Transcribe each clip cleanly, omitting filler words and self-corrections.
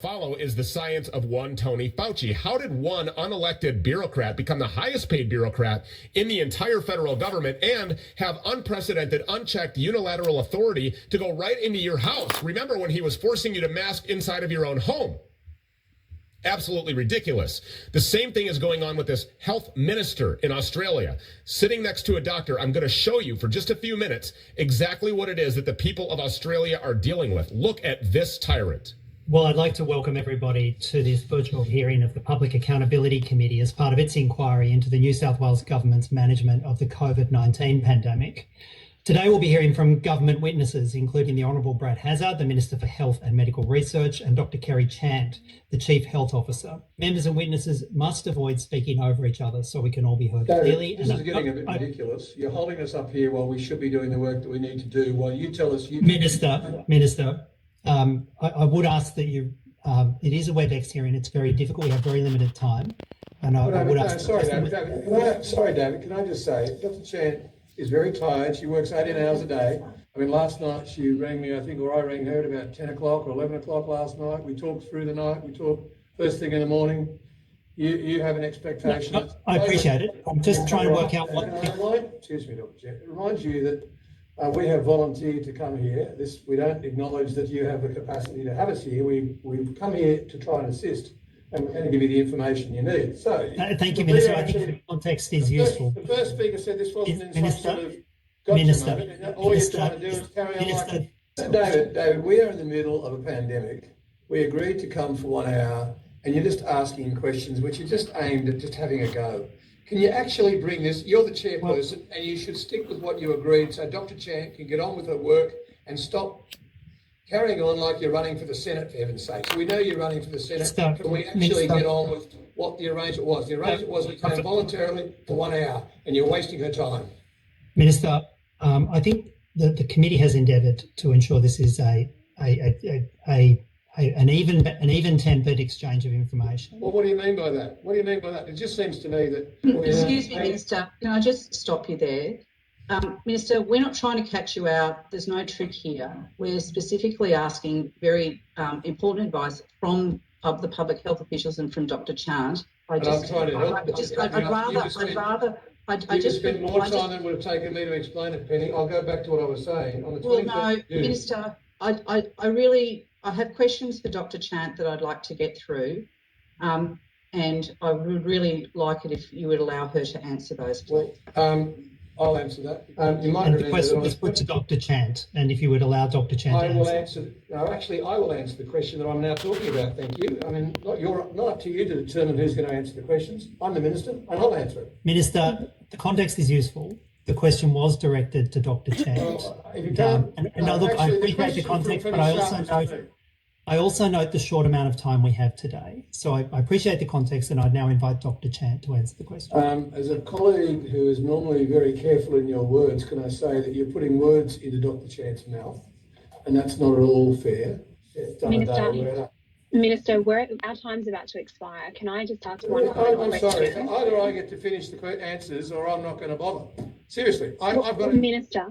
Follow is the science of one Tony Fauci. How did one unelected bureaucrat become the highest paid bureaucrat in the entire federal government and have unprecedented, unchecked unilateral authority to go right into your house? Remember when he was forcing you to mask inside of your own home? Absolutely ridiculous. The same thing is going on with this health minister in Australia, sitting next to a doctor. I'm going to show you for just a few minutes exactly what it is that the people of Australia are dealing with. Look at this tyrant. Well, I'd like to welcome everybody to this virtual hearing of the Public Accountability Committee as part of its inquiry into the New South Wales Government's management of the COVID-19 pandemic. Today we'll be hearing from government witnesses, including the Honourable Brad Hazzard, the Minister for Health and Medical Research, and Dr Kerry Chant, the Chief Health Officer. Members and witnesses must avoid speaking over each other so we can all be heard clearly. This is getting a bit ridiculous. You're holding us up here while we should be doing the work that we need to do, while you tell us... Minister, I would ask that you, it is a WebEx hearing, it's very difficult, we have very limited time. And I would ask... Sorry, David, can I just say, Dr Chant is very tired. She works 18 hours a day. I mean, last night she rang me, I think, or I rang her at about 10 o'clock or 11 o'clock last night. We talked through the night, we talked first thing in the morning. You have an expectation. No, I appreciate it. I'm just trying to work out what... Excuse me, Dr Chant. It reminds you that we have volunteered to come here. We don't acknowledge that you have the capacity to have us here. We've come here to try and assist and to give you the information you need. So, thank you, Minister. I think the context is useful. The first speaker said this wasn't in Minister, some sort of gotcha moment. All you're trying to do is carry on like... David, we are in the middle of a pandemic. We agreed to come for 1 hour and you're just asking questions which are just aimed at just having a go. Can you actually bring this? You're the chairperson, and you should stick with what you agreed so Dr Chant can get on with her work and stop carrying on like you're running for the Senate, for heaven's sake. So we know you're running for the Senate. Can we actually get on with what the arrangement was? The arrangement was we came voluntarily for 1 hour, and you're wasting her time. Minister, I think the committee has endeavoured to ensure this is an even-tempered exchange of information. Well, what do you mean by that? What do you mean by that? It just seems to me that... Excuse me, Minister, can I just stop you there? Minister, we're not trying to catch you out. There's no trick here. We're specifically asking very important advice from the public health officials and from Dr Chant. I'm trying to help. I just spent more time than would have taken me to explain it, Penny. I'll go back to what I was saying. On the 23rd well, no, Minister, I have questions for Dr Chant that I'd like to get through, and I would really like it if you would allow her to answer those, please. Well, I'll answer that. You might and the question was put to Dr Chant, and if you would allow Dr Chant to answer. I will answer the question that I'm now talking about, thank you. I mean, not up to you to determine who's going to answer the questions. I'm the Minister, and I'll answer it. Minister, the context is useful. The question was directed to Dr Chant. Look, I appreciate the context, but I also note the short amount of time we have today. So I appreciate the context, and I'd now invite Dr Chant to answer the question. As a colleague who is normally very careful in your words, can I say that you're putting words into Dr Chant's mouth, and that's not at all fair. Minister, our time's about to expire. Can I just ask one question? I'm sorry. Either I get to finish the answers, or I'm not going to bother. Seriously, I've got. Minister,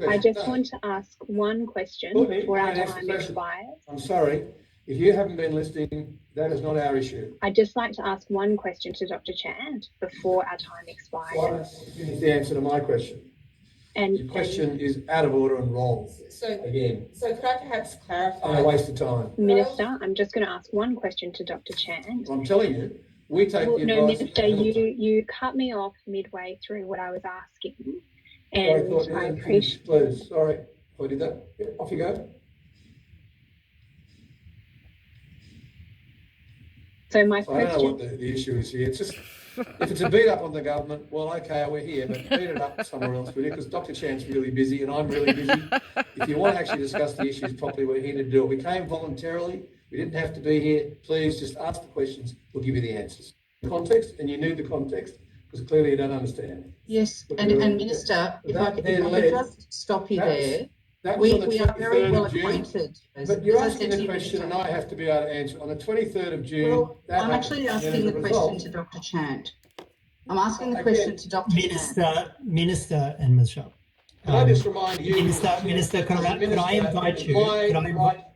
I just want to ask one question before our time expires. I'm sorry. If you haven't been listening, that is not our issue. I'd just like to ask one question to Dr Chant before our time expires. Well, finish the answer to my question. And your question is out of order and wrong. So could I perhaps clarify? And a waste of time. Minister, I'm just going to ask one question to Dr Chant. I'm telling you, we take the advice... No, Minister, you cut me off midway through what I was asking. And I appreciate... Please, sorry, I did that. Yeah, off you go. So my question... I don't know what the issue is here. It's just, if it's a beat up on the government, well, okay, we're here, but beat it up somewhere else, will you? Because Dr Chant's really busy and I'm really busy. If you want to actually discuss the issues properly, we're here to do it. We came voluntarily. We didn't have to be here. Please just ask the questions. We'll give you the answers. Context, and you need the context, because clearly you don't understand. Yes, and Minister, if I could just stop you there. We are very well acquainted. But you're asking the question and I have to be able to answer. On the 23rd of June... Well, I'm actually asking the question to Dr Chant. I'm asking the question to Dr Chant. Minister and Ms Sharp, Can I just remind you, Minister, could I invite you?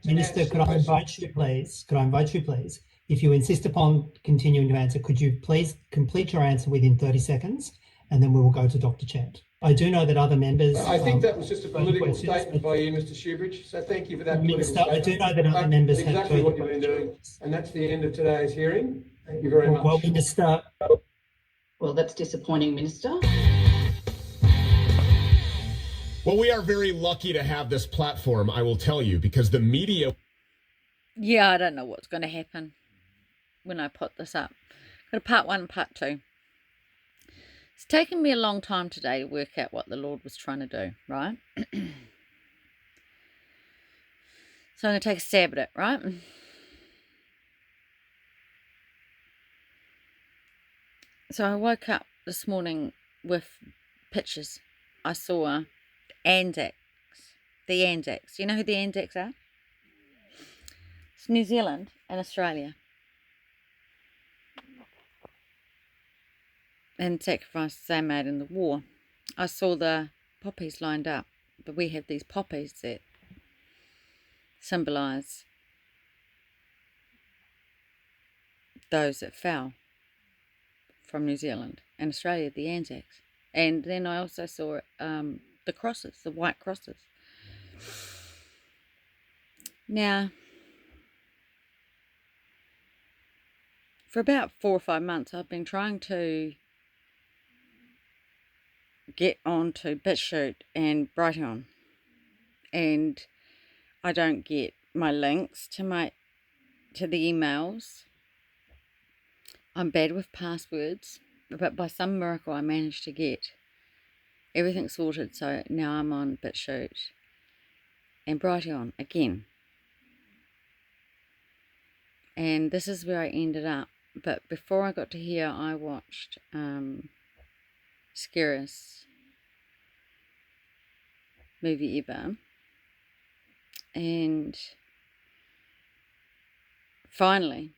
Minister, could I invite you, please? Could I invite you, please? If you insist upon continuing to answer, could you please complete your answer within 30 seconds, and then we will go to Dr. Chant. I do know that other members. I think that was just a political statement by you, Mr. Shoebridge. So thank you for that. Minister, I do know that other members have exactly what you've been doing, and that's the end of today's hearing. Thank you very much. Well, Minister. Well, that's disappointing, Minister. Well, we are very lucky to have this platform, I will tell you, because the media. Yeah, I don't know what's going to happen when I put this up. Got a part 1 and part 2. It's taken me a long time today to work out what the Lord was trying to do, right? So I'm going to take a stab at it, right? So I woke up this morning with pictures. I saw Anzacs. The Anzacs. Do you know who the Anzacs are? It's New Zealand and Australia. And sacrifices they made in the war. I saw the poppies lined up. But we have these poppies that symbolise those that fell from New Zealand and Australia, the Anzacs. And then I also saw the crosses, the white crosses. Now, for about 4 or 5 months, I've been trying to get on to BitChute and Brighteon, and I don't get my links to the emails. I'm bad with passwords, but by some miracle I managed to get everything sorted, so now I'm on BitChute and Brighteon again. And this is where I ended up. But before I got to here, I watched Scariest movie ever. And finally,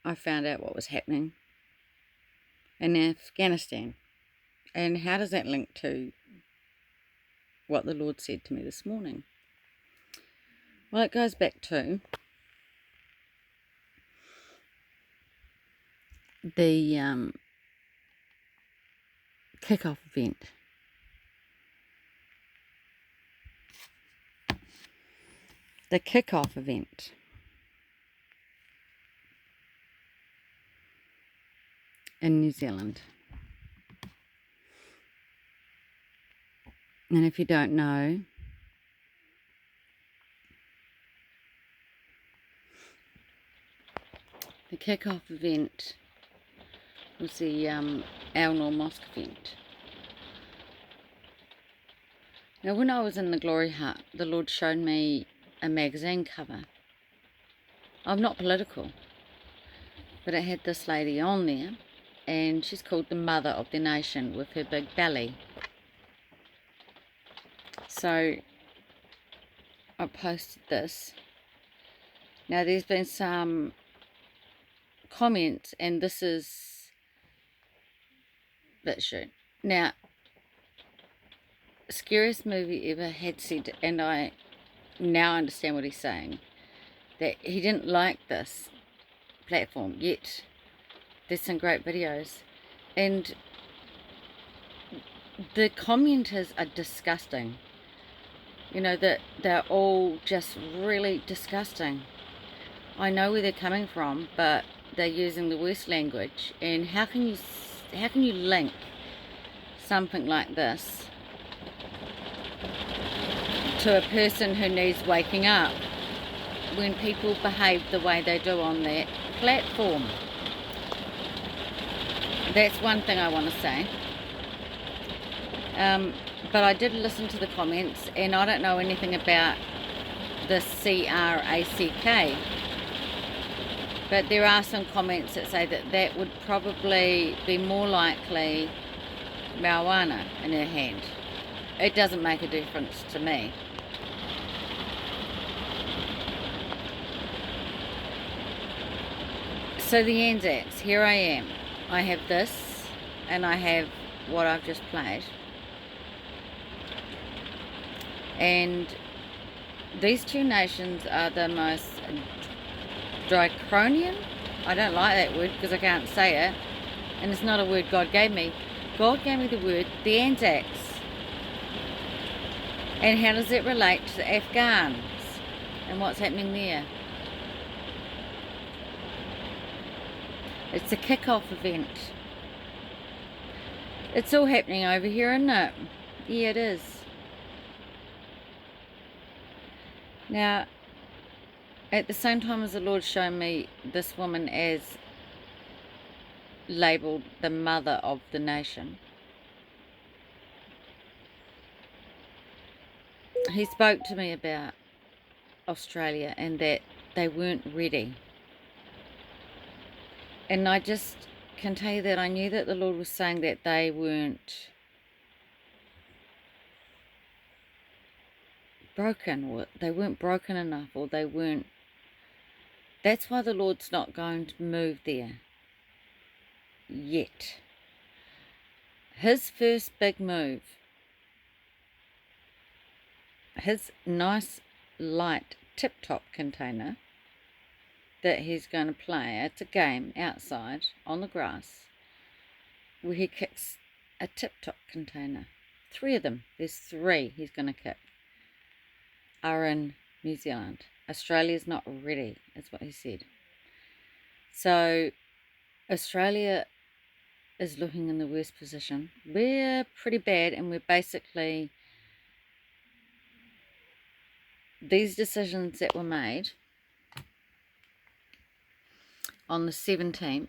I found out what was happening in Afghanistan. And how does that link to what the Lord said to me this morning? Well, it goes back to the kick-off event. The kick-off event in New Zealand. And if you don't know, the kick-off event was the Al-Noor Mosque event. Now, when I was in the Glory Hut, the Lord showed me a magazine cover. I'm not political, but it had this lady on there, and she's called the Mother of the Nation with her big belly. So I posted this. Now, there's been some comments, and this is BitChute. Now, Scariest Movie Ever had said, and I now understand what he's saying, that he didn't like this platform, yet there's some great videos. And the commenters are disgusting. You know, that they're all just really disgusting. I know where they're coming from, but they're using the worst language. And how can you link something like this to a person who needs waking up when people behave the way they do on that platform? That's one thing I want to say. But I did listen to the comments, and I don't know anything about the CRACK. But there are some comments that say that that would probably be more likely marijuana in her hand. It doesn't make a difference to me. So the Anzacs, here I am. I have this, and I have what I've just played. And these two nations are the most draconian. I don't like that word because I can't say it, and it's not a word God gave me. God gave me the word the Anzacs. And how does it relate to the Afghans and what's happening there? It's a kick-off event. It's all happening over here, isn't it? Yeah, it is. Now, at the same time as the Lord showed me this woman as labelled the mother of the nation, He spoke to me about Australia and that they weren't ready. And I just can tell you that I knew that the Lord was saying that they weren't broken, or they weren't broken enough, or they weren't. That's why the Lord's not going to move there yet. His first big move, his nice light tip-top container that he's going to play, it's a game outside on the grass where he kicks a tip-top container. 3 of them, there's 3 he's going to kick, are in New Zealand. Australia's not ready, is what he said. So Australia is looking in the worst position. We're pretty bad, and we're basically, these decisions that were made on the 17th,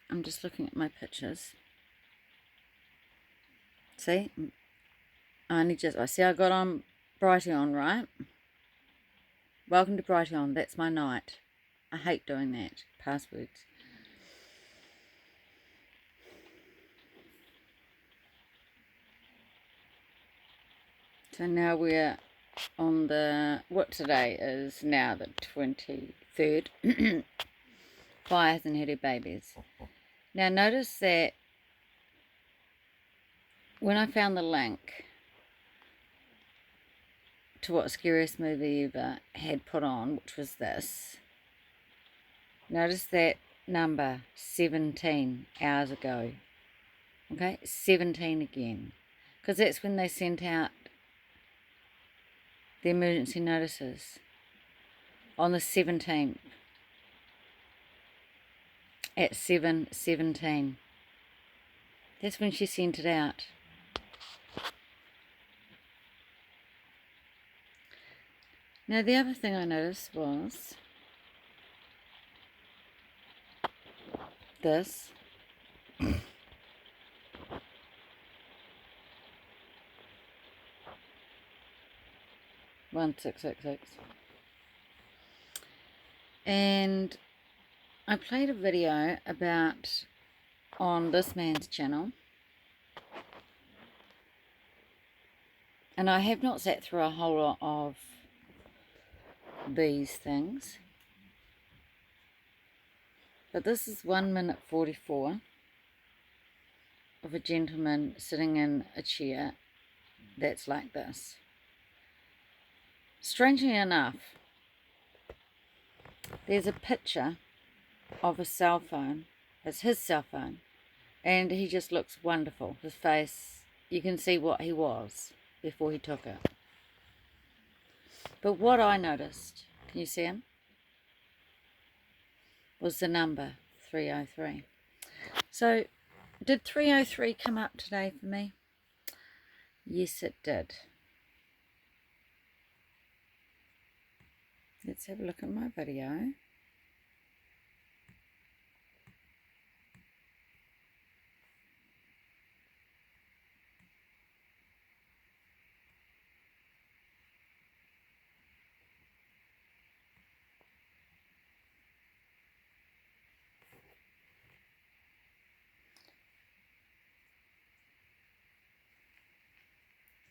I'm just looking at my pictures. See, I see I got on Brighteon, right? Welcome to Brighteon, that's my night. I hate doing that, passwords. So now we're on the, what today is now the 23rd. Fire hasn't had her babies. Now notice that when I found the link to what Scariest Movie Ever had put on, which was this, notice that number 17 hours ago. Okay, 17 again. Because that's when they sent out the emergency notices. On the 17th. At 7:17. That's when she sent it out. Now the other thing I noticed was this. 1666. And I played a video about on this man's channel, and I have not sat through a whole lot of these things, but this is 1 minute 44 of a gentleman sitting in a chair that's like this. Strangely enough, there's a picture of a cell phone. It's his cell phone, and he just looks wonderful. His face, you can see what he was before he took it. But what I noticed, can you see him, was the number 303. So did 303 come up today for me? Yes, it did. Let's have a look at my video.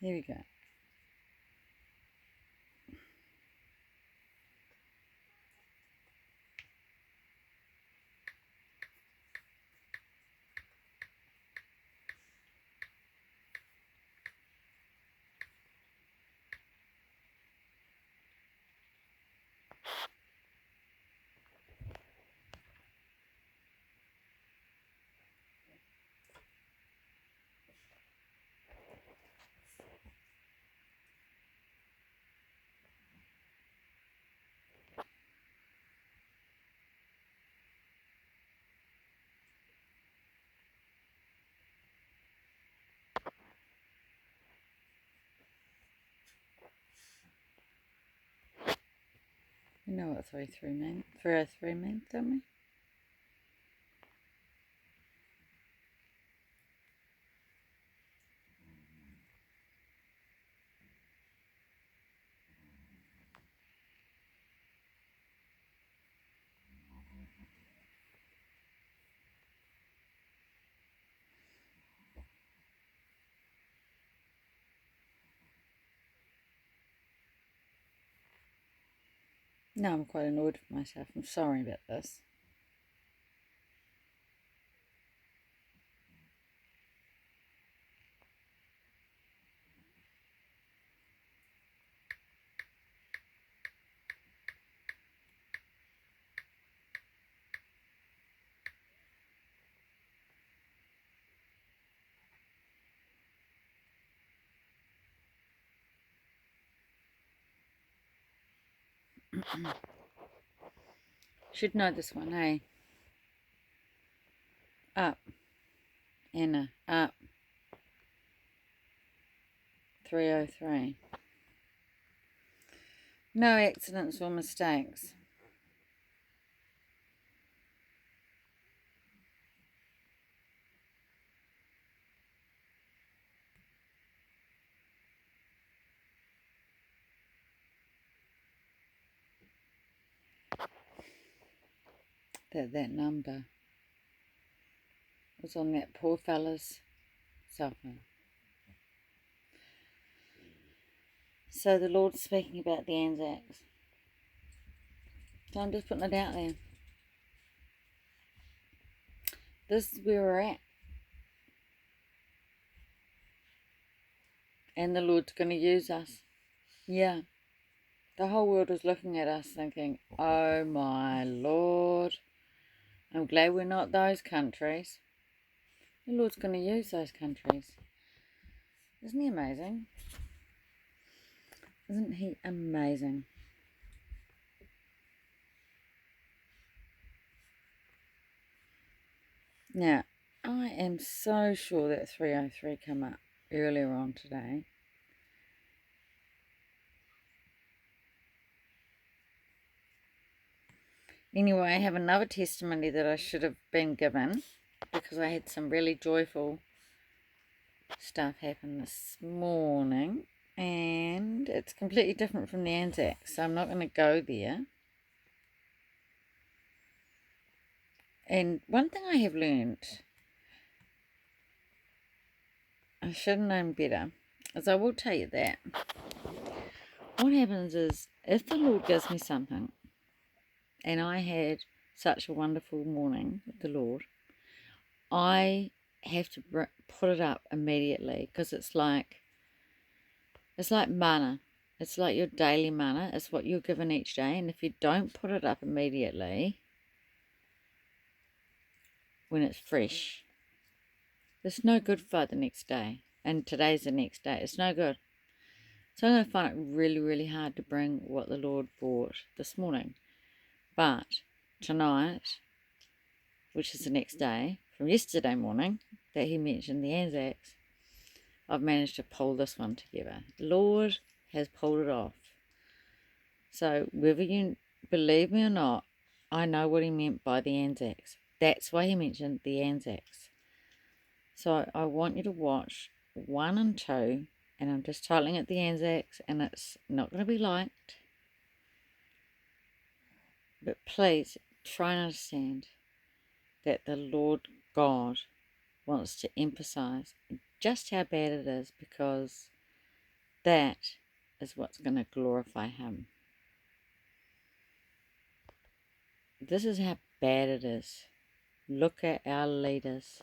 Here we go. You know what 303 means, don't we? No, I'm quite annoyed with myself. I'm sorry about this. Should know this one, hey? Up. Anna, up. 303. No accidents or mistakes. That number was on that poor fella's cell phone. So the Lord's speaking about the Anzacs. So I'm just putting it out there. This is where we're at. And the Lord's going to use us. Yeah. The whole world is looking at us thinking, oh my Lord, I'm glad we're not those countries. The Lord's going to use those countries. Isn't he amazing? Isn't he amazing? Now, I am so sure that 303 came up earlier on today. Anyway, I have another testimony that I should have been given because I had some really joyful stuff happen this morning, and it's completely different from the Anzacs, so I'm not going to go there. And one thing I have learned, I should have known better, is I will tell you that what happens is if the Lord gives me something, and I had such a wonderful morning with the Lord, I have to put it up immediately because it's like manna. It's like your daily manna. It's what you're given each day, and if you don't put it up immediately when it's fresh, it's no good for the next day. And today's the next day. It's no good. So I'm going to find it really, really hard to bring what the Lord brought this morning. But tonight, which is the next day, from yesterday morning, that he mentioned the Anzacs, I've managed to pull this one together. The Lord has pulled it off. So whether you believe me or not, I know what he meant by the Anzacs. That's why he mentioned the Anzacs. So I want you to watch 1 and 2, and I'm just titling it the Anzacs, and it's not going to be liked. But please try and understand that the Lord God wants to emphasize just how bad it is, because that is what's going to glorify him. This is how bad it is. Look at our leaders.